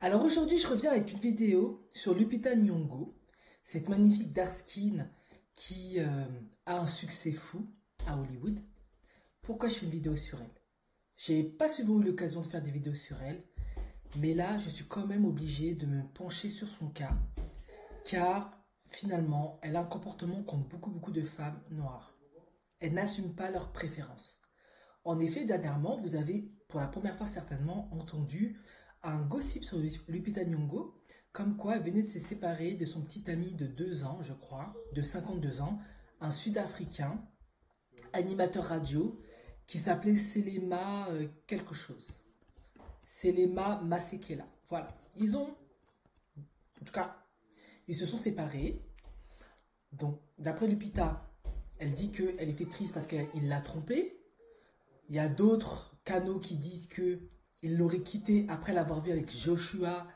Alors aujourd'hui, je reviens avec une vidéo sur Lupita Nyong'o, cette magnifique dark skin qui a un succès fou à Hollywood. Pourquoi je fais une vidéo sur elle? J'ai pas souvent eu l'occasion de faire des vidéos sur elle, mais là, je suis quand même obligé de me pencher sur son cas, car finalement, elle a un comportement qu'ont beaucoup de femmes noires. Elles n'assument pas leurs préférences. En effet, dernièrement, vous avez pour la première fois certainement entendu un gossip sur Lupita Nyong'o, comme quoi elle venait de se séparer de son petit ami de 2 ans, je crois, de 52 ans, un Sud-Africain, animateur radio, qui s'appelait Selema quelque chose. Selema Masekela. Voilà. En tout cas, ils se sont séparés. Donc, d'après Lupita, elle dit qu'elle était triste parce qu'il l'a trompée. Il y a d'autres canaux qui disent que il l'aurait quitté après l'avoir vu avec Joshua,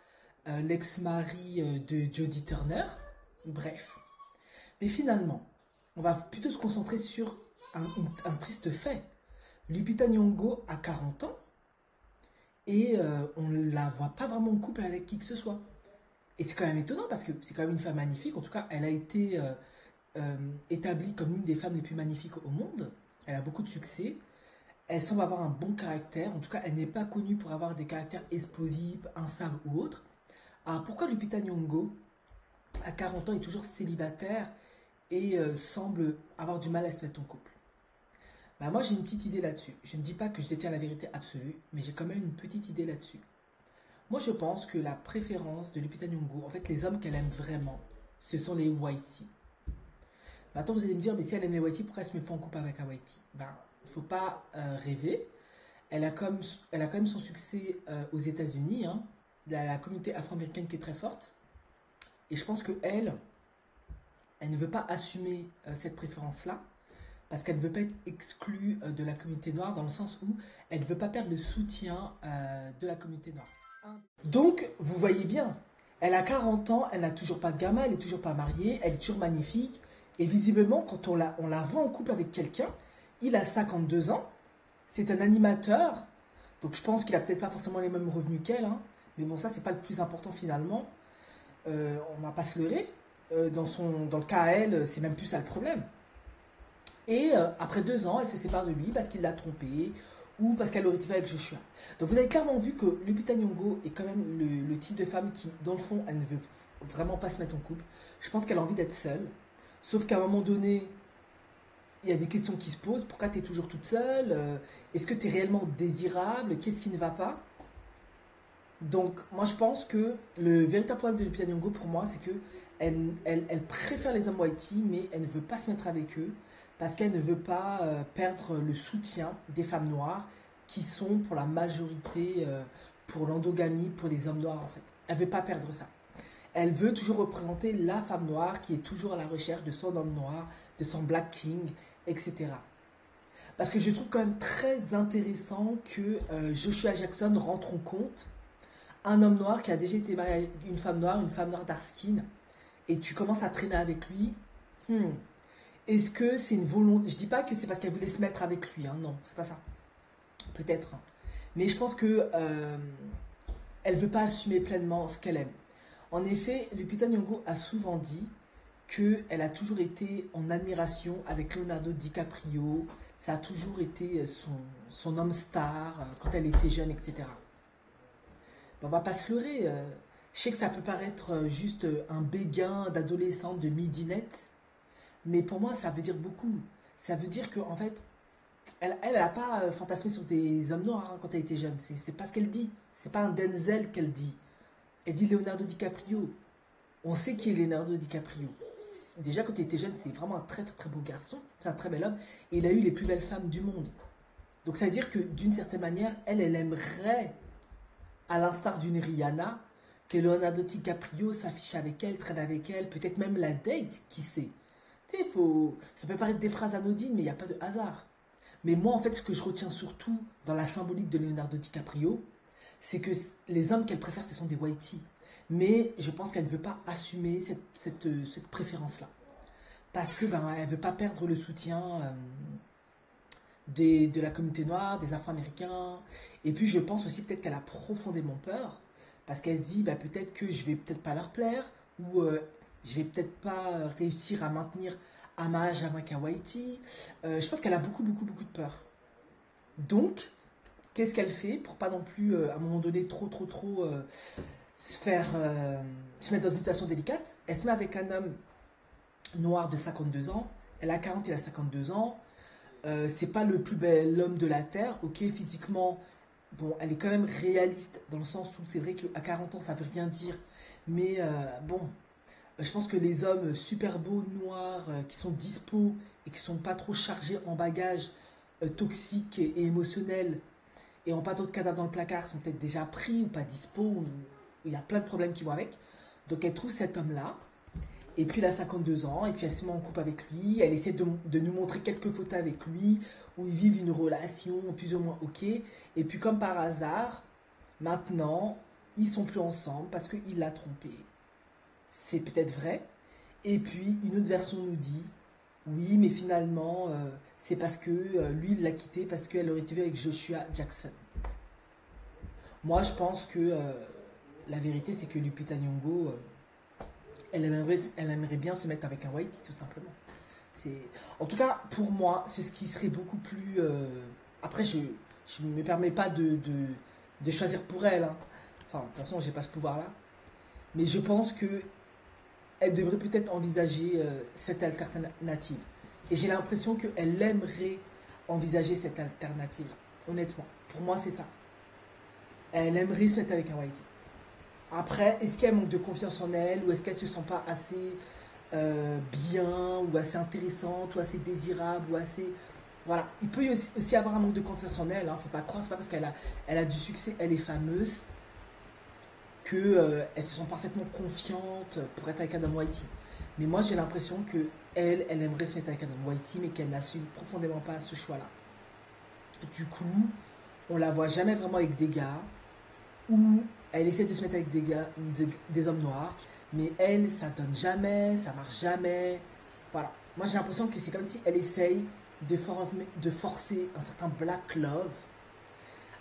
l'ex-mari de Jodie Turner. Bref. Mais finalement, on va plutôt se concentrer sur un triste fait. Lupita Nyong'o a 40 ans et on ne la voit pas vraiment en couple avec qui que ce soit. Et c'est quand même étonnant parce que c'est quand même une femme magnifique. En tout cas, elle a été établie comme une des femmes les plus magnifiques au monde. Elle a beaucoup de succès. Elle semble avoir un bon caractère. En tout cas, elle n'est pas connue pour avoir des caractères explosifs, instables ou autres. Alors pourquoi Lupita Nyong'o, à 40 ans, est toujours célibataire et semble avoir du mal à se mettre en couple? Bah, moi, j'ai une petite idée là-dessus. Je ne dis pas que je détiens la vérité absolue, mais j'ai quand même une petite idée là-dessus. Moi, je pense que la préférence de Lupita Nyong'o, en fait, les hommes qu'elle aime vraiment, ce sont les whiteys. Maintenant, vous allez me dire, mais si elle aime les whiteys, pourquoi elle ne se met pas en couple avec un whitey? Bah, il ne faut pas rêver. Elle a quand même son succès aux États-Unis, hein. Il y a la communauté afro-américaine qui est très forte. Et je pense qu'elle, elle ne veut pas assumer cette préférence-là parce qu'elle ne veut pas être exclue de la communauté noire dans le sens où elle ne veut pas perdre le soutien de la communauté noire. Donc, vous voyez bien, elle a 40 ans, elle n'a toujours pas de gamin, elle n'est toujours pas mariée, elle est toujours magnifique. Et visiblement, quand on la voit en couple avec quelqu'un, il a 52 ans, c'est un animateur, donc je pense qu'il a peut-être pas forcément les mêmes revenus qu'elle, hein, mais bon, ça, c'est pas le plus important finalement. On va pas se leurrer. Dans le cas à elle, c'est même plus ça le problème. Et après 2 ans, elle se sépare de lui parce qu'il l'a trompée ou parce qu'elle aurait été avec Joshua. Donc vous avez clairement vu que Lupita Nyong'o est quand même le type de femme qui, dans le fond, elle ne veut vraiment pas se mettre en couple. Je pense qu'elle a envie d'être seule. Sauf qu'à un moment donné, il y a des questions qui se posent. Pourquoi tu es toujours toute seule? Est-ce que tu es réellement désirable? Qu'est-ce qui ne va pas? Donc, moi, je pense que le véritable problème de Lupita Nyong'o, pour moi, c'est que elle préfère les hommes whitey, mais elle ne veut pas se mettre avec eux parce qu'elle ne veut pas perdre le soutien des femmes noires qui sont pour la majorité pour l'endogamie, pour les hommes noirs, en fait. Elle ne veut pas perdre ça. Elle veut toujours représenter la femme noire qui est toujours à la recherche de son homme noir, de son Black King, etc. Parce que je trouve quand même très intéressant que Joshua Jackson rentre en compte un homme noir qui a déjà été marié avec une femme noire dark skin, et tu commences à traîner avec lui. hmm, Est-ce que c'est une volonté? Je dis pas que c'est parce qu'elle voulait se mettre avec lui, hein, non, c'est pas ça. Peut-être. Mais je pense que elle veut pas assumer pleinement ce qu'elle aime. En effet, Lupita Nyong'o a souvent dit qu'elle a toujours été en admiration avec Leonardo DiCaprio. Ça a toujours été son homme star quand elle était jeune, etc. On va pas se leurrer. Je sais que ça peut paraître juste un béguin d'adolescente de midinette, mais pour moi, ça veut dire beaucoup. Ça veut dire qu'en fait, elle a pas fantasmé sur des hommes noirs hein, quand elle était jeune. C'est pas ce qu'elle dit. C'est pas un Denzel qu'elle dit. Elle dit Leonardo DiCaprio. On sait qui est Leonardo DiCaprio. Déjà, quand il était jeune, c'était vraiment un très beau garçon. C'est un très bel homme. Et il a eu les plus belles femmes du monde. Donc ça veut dire que d'une certaine manière, elle aimerait à l'instar d'une Rihanna, que Leonardo DiCaprio s'affiche avec elle, traîne avec elle, peut-être même la date, qui sait. Tu sais, ça peut paraître des phrases anodines, mais il n'y a pas de hasard. Mais moi, en fait, ce que je retiens surtout dans la symbolique de Leonardo DiCaprio, c'est que les hommes qu'elle préfère, ce sont des whiteys. Mais je pense qu'elle ne veut pas assumer cette préférence-là. Parce que elle ne veut pas perdre le soutien de la communauté noire, des Afro-Américains. Et puis je pense aussi peut-être qu'elle a profondément peur, Parce qu'elle se dit, bah, peut-être que je vais peut-être pas leur plaire, ou je vais peut-être pas réussir à maintenir un mariage avec un Whitey. Je pense qu'elle a beaucoup, beaucoup, beaucoup de peur. Donc, qu'est-ce qu'elle fait pour pas non plus, à un moment donné, trop se mettre dans une situation délicate? Elle se met avec un homme noir de 52 ans. Elle a 40, il a 52 ans. C'est pas le plus bel homme de la Terre. Ok, physiquement, bon, elle est quand même réaliste dans le sens où c'est vrai qu'à 40 ans, ça veut rien dire. Mais bon, je pense que les hommes super beaux, noirs, qui sont dispo et qui sont pas trop chargés en bagages toxiques et émotionnels et n'ont pas d'autres cadavres dans le placard, sont peut-être déjà pris ou pas dispo, ou il y a plein de problèmes qui vont avec. Donc elle trouve cet homme-là, et puis il a 52 ans, et puis elle se met en couple avec lui, elle essaie de nous montrer quelques photos avec lui, où ils vivent une relation plus ou moins ok, et puis comme par hasard, maintenant, ils sont plus ensemble parce qu'il l'a trompée. C'est peut-être vrai. Et puis une autre version nous dit, oui, mais finalement, c'est parce que lui, il l'a quitté parce qu'elle aurait été avec Joshua Jackson. Moi, je pense que la vérité, c'est que Lupita Nyong'o, elle aimerait bien se mettre avec un Whitey, tout simplement. En tout cas, pour moi, c'est ce qui serait beaucoup plus... Après, je ne me permets pas de choisir pour elle, hein. Enfin, de toute façon, j'ai pas ce pouvoir-là. Mais je pense que elle devrait peut-être envisager cette alternative. Et j'ai l'impression qu'elle aimerait envisager cette alternative. Honnêtement, pour moi, c'est ça. Elle aimerait se mettre avec un Whitey. Après, est-ce qu'elle manque de confiance en elle, ou est-ce qu'elle se sent pas assez bien, ou assez intéressante, ou assez désirable, ou assez... Voilà. Il peut y aussi avoir un manque de confiance en elle, hein, faut pas croire, c'est pas parce elle a du succès, elle est fameuse, qu'elle se sent parfaitement confiante pour être avec Adam Whitey. Mais moi, j'ai l'impression que elle aimerait se mettre avec Adam Whitey, mais qu'elle n'assume profondément pas ce choix-là. Du coup, on la voit jamais vraiment avec des gars, où elle essaie de se mettre avec des gars, des hommes noirs, mais elle, ça donne jamais, ça marche jamais. Voilà. Moi, j'ai l'impression que c'est comme si elle essaye de forcer un certain black love,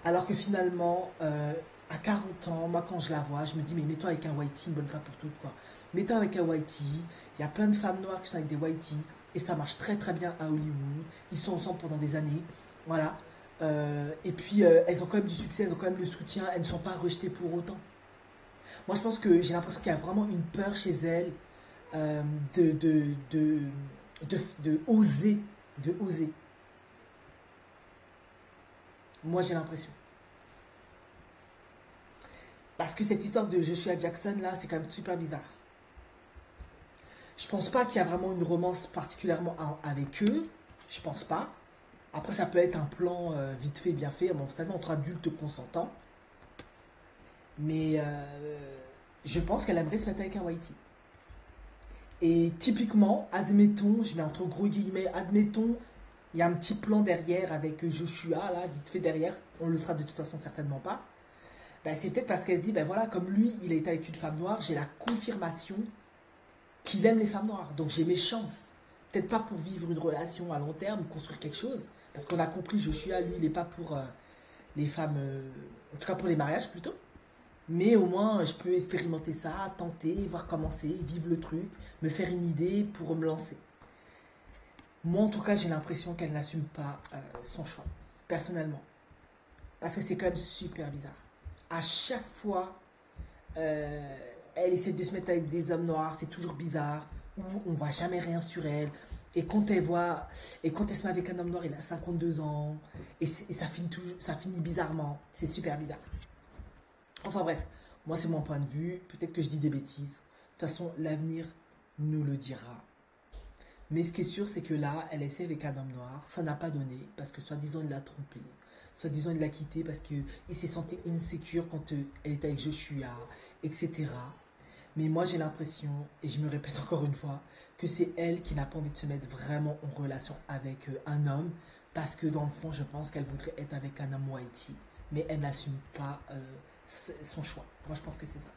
alors que finalement, à 40 ans, moi, quand je la vois, je me dis, mais mets-toi avec un Whitey une bonne fois pour toutes, quoi. Mets-toi avec un Whitey. Il y a plein de femmes noires qui sont avec des Whitey, et ça marche très très bien à Hollywood. Ils sont ensemble pendant des années. Voilà. Et puis, elles ont quand même du succès, elles ont quand même le soutien, elles ne sont pas rejetées pour autant. Moi, je pense que j'ai l'impression qu'il y a vraiment une peur chez elles euh, de, de, de, de oser. De oser. Moi, j'ai l'impression. Parce que cette histoire de Joshua Jackson, là, c'est quand même super bizarre. Je pense pas qu'il y a vraiment une romance particulièrement avec eux. Je pense pas. Après, ça peut être un plan vite fait, bien fait. Bon, vous savez, entre adultes consentants. Mais je pense qu'elle aimerait se mettre avec un Whitey. Et typiquement, admettons, je mets entre gros guillemets, admettons, il y a un petit plan derrière avec Joshua, là, vite fait derrière. On le sera de toute façon certainement pas. Ben, c'est peut-être parce qu'elle se dit, ben voilà, comme lui, il a été avec une femme noire, j'ai la confirmation qu'il aime les femmes noires. Donc j'ai mes chances. Peut-être pas pour vivre une relation à long terme, construire quelque chose. Parce qu'on a compris, Joshua, lui, il n'est pas pour les femmes, en tout cas pour les mariages plutôt. Mais au moins, je peux expérimenter ça, tenter, voir comment c'est, vivre le truc, me faire une idée pour me lancer. Moi, en tout cas, j'ai l'impression qu'elle n'assume pas son choix, personnellement. Parce que c'est quand même super bizarre. À chaque fois, elle essaie de se mettre avec des hommes noirs, c'est toujours bizarre, ou on voit jamais rien sur elle. Et quand elle se met avec un homme noir, il a 52 ans, et ça finit bizarrement. C'est super bizarre. Enfin bref, moi c'est mon point de vue, peut-être que je dis des bêtises. De toute façon, l'avenir nous le dira. Mais ce qui est sûr, c'est que là, elle essaie avec un homme noir, ça n'a pas donné, parce que soi-disant il l'a trompé, soi-disant il l'a quitté parce qu'il s'est senti insécure quand elle était avec Joshua, etc. Mais moi j'ai l'impression, et je me répète encore une fois, que c'est elle qui n'a pas envie de se mettre vraiment en relation avec un homme, parce que dans le fond, je pense qu'elle voudrait être avec un homme Whitey, mais elle n'assume pas son choix. Moi je pense que c'est ça.